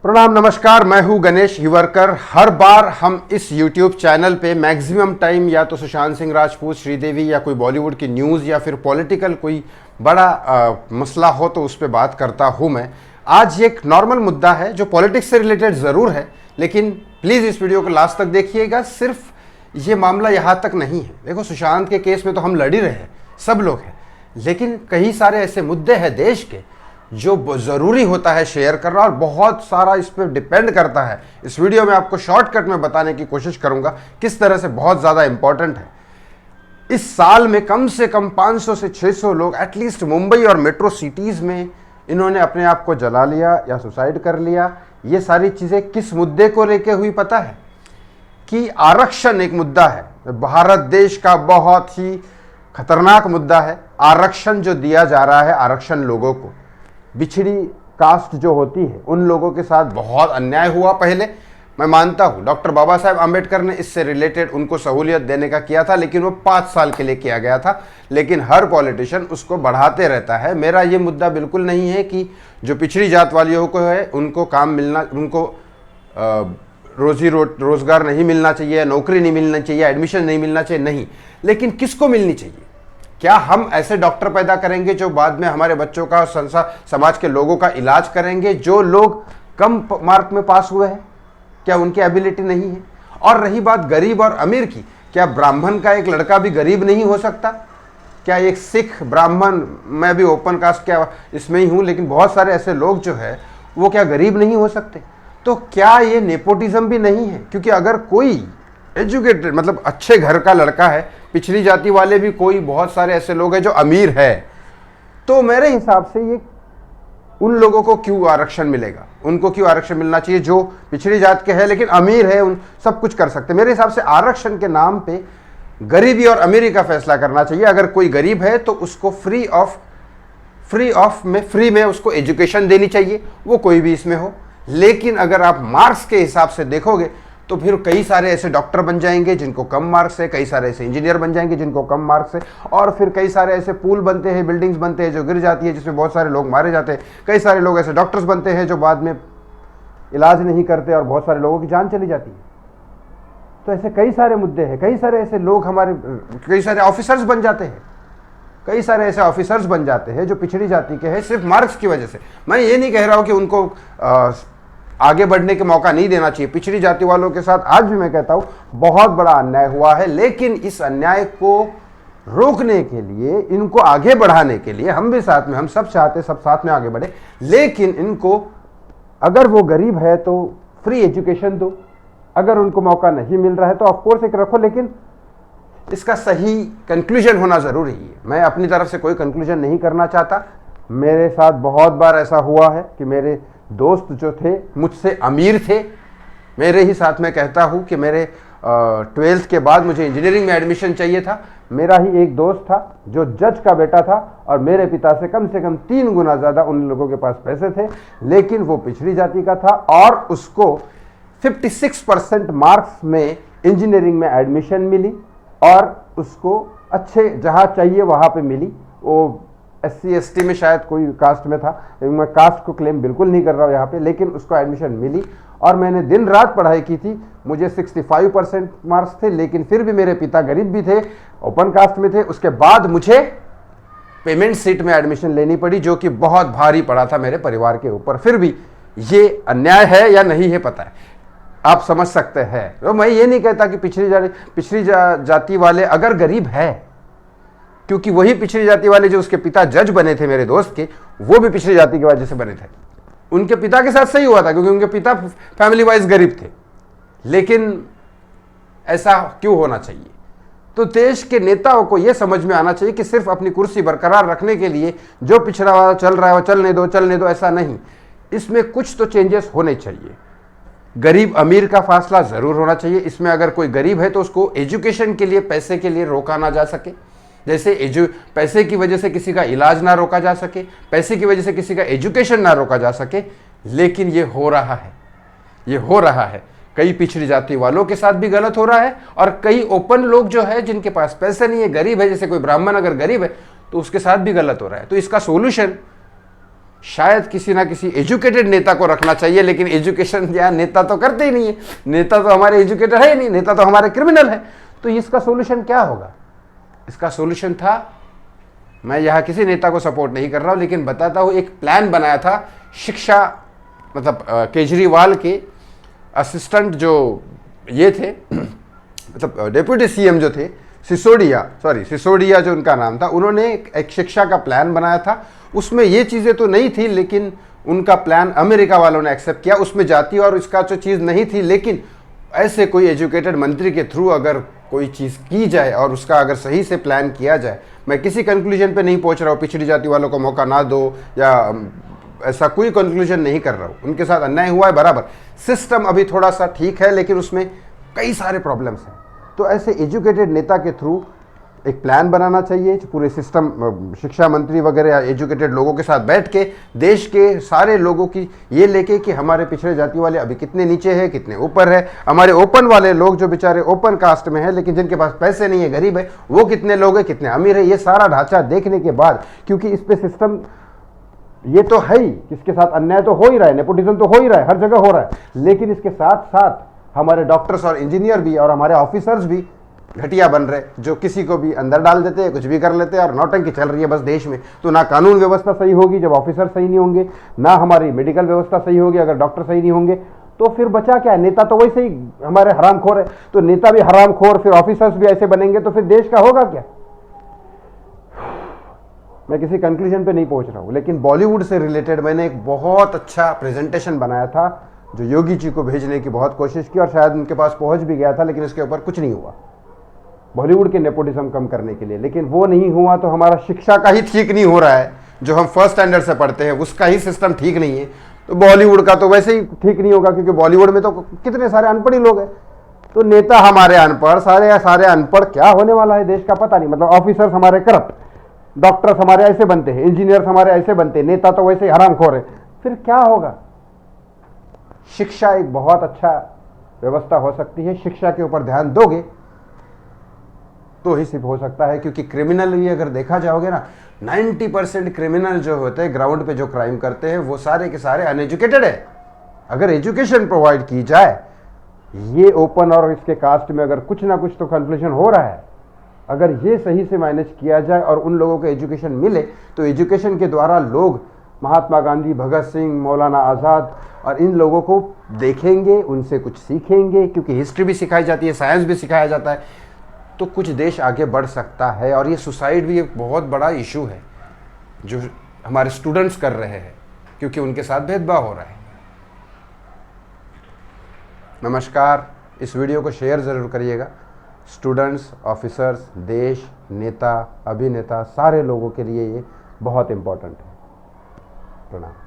प्रणाम, नमस्कार। मैं हूं गणेश हिवरकर। हर बार हम इस YouTube चैनल पे मैक्सिमम टाइम या तो सुशांत सिंह राजपूत, श्रीदेवी या कोई बॉलीवुड की न्यूज़ या फिर पॉलिटिकल कोई बड़ा मसला हो तो उस पर बात करता हूं मैं। आज एक नॉर्मल मुद्दा है जो पॉलिटिक्स से रिलेटेड ज़रूर है, लेकिन प्लीज़ इस वीडियो को लास्ट तक देखिएगा। सिर्फ ये मामला यहाँ तक नहीं है। देखो, सुशांत के केस में तो हम लड़ ही रहे हैं, सब लोग हैं, लेकिन कई सारे ऐसे मुद्दे हैं देश के जो ज़रूरी होता है शेयर करना, और बहुत सारा इस पर डिपेंड करता है। इस वीडियो में आपको शॉर्टकट में बताने की कोशिश करूंगा किस तरह से बहुत ज़्यादा इंपॉर्टेंट है। इस साल में कम से कम 500 से 600 लोग एटलीस्ट मुंबई और मेट्रो सिटीज़ में इन्होंने अपने आप को जला लिया या सुसाइड कर लिया। ये सारी चीज़ें किस मुद्दे को लेके हुई पता है? कि आरक्षण एक मुद्दा है, भारत देश का बहुत ही खतरनाक मुद्दा है। आरक्षण जो दिया जा रहा है, आरक्षण लोगों को, बिछड़ी कास्ट जो होती है उन लोगों के साथ बहुत अन्याय हुआ। पहले मैं मानता हूँ डॉक्टर बाबा साहेब आम्बेडकर ने इससे रिलेटेड उनको सहूलियत देने का किया था, लेकिन वो 5 साल के लिए किया गया था। लेकिन हर पॉलिटिशियन उसको बढ़ाते रहता है। मेरा ये मुद्दा बिल्कुल नहीं है कि जो पिछड़ी जात वालियों को है उनको काम मिलना, उनको रोजगार नहीं मिलना चाहिए, नौकरी नहीं मिलना चाहिए, एडमिशन नहीं मिलना चाहिए, नहीं। लेकिन किसको मिलनी चाहिए? क्या हम ऐसे डॉक्टर पैदा करेंगे जो बाद में हमारे बच्चों का, समाज के लोगों का इलाज करेंगे? जो लोग कम मार्क में पास हुए हैं, क्या उनकी एबिलिटी नहीं है? और रही बात गरीब और अमीर की, क्या ब्राह्मण का एक लड़का भी गरीब नहीं हो सकता? क्या एक सिख, ब्राह्मण, मैं भी ओपन कास्ट क्या इसमें ही हूँ, लेकिन बहुत सारे ऐसे लोग जो है वो क्या गरीब नहीं हो सकते? तो क्या ये नेपोटिज्म भी नहीं है? क्योंकि अगर कोई एजुकेटेड, मतलब अच्छे घर का लड़का है, पिछड़ी जाति वाले भी कोई बहुत सारे ऐसे लोग हैं जो अमीर है, तो मेरे हिसाब से ये उन लोगों को क्यों आरक्षण मिलेगा? उनको क्यों आरक्षण मिलना चाहिए जो पिछड़ी जात के हैं लेकिन अमीर है, उन सब कुछ कर सकते हैं। मेरे हिसाब से आरक्षण के नाम पे गरीबी और अमीरी का फैसला करना चाहिए। अगर कोई गरीब है तो उसको फ्री में उसको एजुकेशन देनी चाहिए, वो कोई भी इसमें हो। लेकिन अगर आप मार्क्स के हिसाब से देखोगे तो फिर कई सारे ऐसे डॉक्टर बन जाएंगे जिनको कम मार्क्स है, कई सारे ऐसे इंजीनियर बन जाएंगे जिनको कम मार्क्स है, और फिर कई सारे ऐसे पुल बनते हैं, बिल्डिंग्स बनते हैं जो गिर जाती है, जिसमें बहुत सारे लोग मारे जाते हैं। कई सारे लोग ऐसे डॉक्टर्स बनते हैं जो बाद में इलाज नहीं करते और बहुत सारे लोगों की जान चली जाती है। तो ऐसे कई सारे मुद्दे हैं। कई सारे ऐसे लोग कई सारे ऑफिसर्स बन जाते हैं, कई सारे ऐसे ऑफिसर्स बन जाते हैं जो पिछड़ी जाति के हैं सिर्फ मार्क्स की वजह से। मैं ये नहीं कह रहा हूँ कि उनको आगे बढ़ने के मौका नहीं देना चाहिए। पिछड़ी जाति वालों के साथ आज भी मैं कहता हूं बहुत बड़ा अन्याय हुआ है, लेकिन इस अन्याय को रोकने के लिए, इनको आगे बढ़ाने के लिए हम भी साथ में, हम सब चाहते सब साथ में आगे बढ़े। लेकिन इनको, अगर वो गरीब है तो फ्री एजुकेशन दो, अगर उनको मौका नहीं मिल रहा है तो ऑफकोर्स एक रखो, लेकिन इसका सही कंक्लूजन होना जरूरी है। मैं अपनी तरफ से कोई कंक्लूजन नहीं करना चाहता। मेरे साथ बहुत बार ऐसा हुआ है कि मेरे दोस्त जो थे मुझसे अमीर थे। मेरे ही साथ में कहता हूँ कि मेरे 12th के बाद मुझे इंजीनियरिंग में एडमिशन चाहिए था। मेरा ही एक दोस्त था जो जज का बेटा था और मेरे पिता से कम 3 गुना ज़्यादा उन लोगों के पास पैसे थे, लेकिन वो पिछड़ी जाति का था और उसको 56% मार्क्स में इंजीनियरिंग में एडमिशन मिली और उसको अच्छे जहाँ चाहिए वहाँ पे मिली। वो SC ST में शायद कोई कास्ट में था, मैं कास्ट को क्लेम बिल्कुल नहीं कर रहा हूँ यहाँ पे, लेकिन उसको एडमिशन मिली। और मैंने दिन रात पढ़ाई की थी, मुझे 65% मार्क्स थे, लेकिन फिर भी मेरे पिता गरीब भी थे, ओपन कास्ट में थे। उसके बाद मुझे पेमेंट सीट में एडमिशन लेनी पड़ी, जो कि बहुत भारी पड़ा था मेरे परिवार के ऊपर। फिर भी ये अन्याय है या नहीं है पता है, आप समझ सकते हैं। तो मैं ये नहीं कहता कि पिछड़ी जाति वाले अगर गरीब है, क्योंकि वही पिछड़ी जाति वाले जो उसके पिता जज बने थे मेरे दोस्त के, वो भी पिछड़ी जाति की वजह से बने थे। उनके पिता के साथ सही हुआ था क्योंकि उनके पिता फैमिली वाइज गरीब थे। लेकिन ऐसा क्यों होना चाहिए? तो देश के नेताओं को यह समझ में आना चाहिए कि सिर्फ अपनी कुर्सी बरकरार रखने के लिए जो पिछड़ा वाला चल रहा है वो चलने दो, ऐसा नहीं। इसमें कुछ तो चेंजेस होने चाहिए। गरीब अमीर का फासला जरूर होना चाहिए। इसमें अगर कोई गरीब है तो उसको एजुकेशन के लिए, पैसे के लिए रोका ना जा सके। जैसे पैसे की वजह से किसी का इलाज ना रोका जा सके, पैसे की वजह से किसी का एजुकेशन ना रोका जा सके, लेकिन ये हो रहा है। कई पिछड़ी जाति वालों के साथ भी गलत हो रहा है और कई ओपन लोग जो है जिनके पास पैसे नहीं है, गरीब है, जैसे कोई ब्राह्मण अगर गरीब है तो उसके साथ भी गलत हो रहा है। तो इसका सोल्यूशन शायद किसी ना किसी एजुकेटेड नेता को रखना चाहिए, लेकिन एजुकेशन या नेता तो करते ही नहीं है, नेता तो हमारे एजुकेटेड है ही नहीं, नेता तो हमारे क्रिमिनल है। तो इसका सोल्यूशन क्या होगा? इसका सोल्यूशन था, मैं यहाँ किसी नेता को सपोर्ट नहीं कर रहा हूँ, लेकिन बताता हूँ, एक प्लान बनाया था शिक्षा, मतलब केजरीवाल के असिस्टेंट जो ये थे, मतलब डेप्यूटी सीएम जो थे, सिसोदिया जो उनका नाम था, उन्होंने एक शिक्षा का प्लान बनाया था। उसमें ये चीज़ें तो नहीं थी, लेकिन उनका प्लान अमेरिका वालों ने एक्सेप्ट किया। उसमें जाति और इसका जो चीज़ नहीं थी, लेकिन ऐसे कोई एजुकेटेड मंत्री के थ्रू अगर कोई चीज़ की जाए और उसका अगर सही से प्लान किया जाए, मैं किसी कंक्लूजन पे नहीं पहुंच रहा हूँ, पिछड़ी जाति वालों को मौका ना दो या ऐसा कोई कंक्लूजन नहीं कर रहा हूँ, उनके साथ अन्याय हुआ है बराबर, सिस्टम अभी थोड़ा सा ठीक है, लेकिन उसमें कई सारे प्रॉब्लम्स हैं। तो ऐसे एजुकेटेड नेता के थ्रू एक प्लान बनाना चाहिए, पूरे सिस्टम, शिक्षा मंत्री वगैरह या एजुकेटेड लोगों के साथ बैठ के देश के सारे लोगों की ये लेके कि हमारे पिछड़े जाति वाले अभी कितने नीचे है, कितने ऊपर है, हमारे ओपन वाले लोग जो बेचारे ओपन कास्ट में है लेकिन जिनके पास पैसे नहीं है, गरीब है, वो कितने लोग हैं, कितने अमीर है, ये सारा ढांचा देखने के बाद, क्योंकि इस पे सिस्टम ये तो है ही, किसके साथ अन्याय तो हो ही रहा है, नेपोटिज्म तो हो ही रहा है, हर जगह हो रहा है, लेकिन इसके साथ साथ हमारे डॉक्टर्स और इंजीनियर भी और हमारे ऑफिसर्स भी घटिया बन रहे, जो किसी को भी अंदर डाल देते हैं, कुछ भी कर लेते हैं और नौटंकी चल रही है बस देश में। तो ना कानून व्यवस्था सही होगी जब ऑफिसर सही नहीं होंगे, ना हमारी मेडिकल व्यवस्था सही होगी अगर डॉक्टर सही नहीं होंगे, तो फिर बचा क्या? नेता तो वैसे ही हमारे हरामखोर है, तो नेता भी हरामखोर, फिर ऑफिसर्स भी ऐसे बनेंगे, तो फिर देश का होगा क्या? मैं किसी कंक्लूजन पे नहीं पहुंच रहा हूं, लेकिन बॉलीवुड से रिलेटेड मैंने एक बहुत अच्छा प्रेजेंटेशन बनाया था, जो योगी जी को भेजने की बहुत कोशिश की और शायद उनके पास पहुंच भी गया था, लेकिन इसके ऊपर कुछ नहीं हुआ, बॉलीवुड के नेपोटिज्म कम करने के लिए। लेकिन वो नहीं हुआ तो हमारा शिक्षा का ही ठीक नहीं हो रहा है, जो हम फर्स्ट स्टैंडर्ड से पढ़ते हैं उसका ही सिस्टम ठीक नहीं है, तो बॉलीवुड का तो वैसे ही ठीक नहीं होगा, क्योंकि बॉलीवुड में तो कितने सारे अनपढ़ ही लोग हैं। तो नेता हमारे अनपढ़, सारे अनपढ़, क्या होने वाला है देश का पता नहीं। मतलब ऑफिसर्स हमारे करप्ट, डॉक्टर्स हमारे ऐसे बनते हैं, इंजीनियर्स हमारे ऐसे बनते हैं, नेता तो वैसे ही हरामखोर है, फिर क्या होगा? शिक्षा एक बहुत अच्छा व्यवस्था हो सकती है, शिक्षा के ऊपर ध्यान दोगे तो ही सिर्फ हो सकता है, क्योंकि क्रिमिनल भी अगर देखा जाओगे ना, 90% क्रिमिनल जो होते हैं ग्राउंड पे जो क्राइम करते हैं वो सारे के सारे अनएजुकेटेड है। अगर एजुकेशन प्रोवाइड की जाए, ये ओपन और इसके कास्ट में अगर कुछ ना कुछ तो कन्फ्लिक्शन हो रहा है, अगर ये सही से मैनेज किया जाए और उन लोगों को एजुकेशन मिले, तो एजुकेशन के द्वारा लोग महात्मा गांधी, भगत सिंह, मौलाना आज़ाद और इन लोगों को देखेंगे, उनसे कुछ सीखेंगे, क्योंकि हिस्ट्री भी सिखाई जाती है, साइंस भी सिखाया जाता है, तो कुछ देश आगे बढ़ सकता है। और ये सुसाइड भी एक बहुत बड़ा इशू है जो हमारे स्टूडेंट्स कर रहे हैं, क्योंकि उनके साथ भेदभाव हो रहा है। नमस्कार, इस वीडियो को शेयर ज़रूर करिएगा। स्टूडेंट्स, ऑफिसर्स, देश, नेता, अभिनेता, सारे लोगों के लिए ये बहुत इम्पोर्टेंट है। प्रणाम।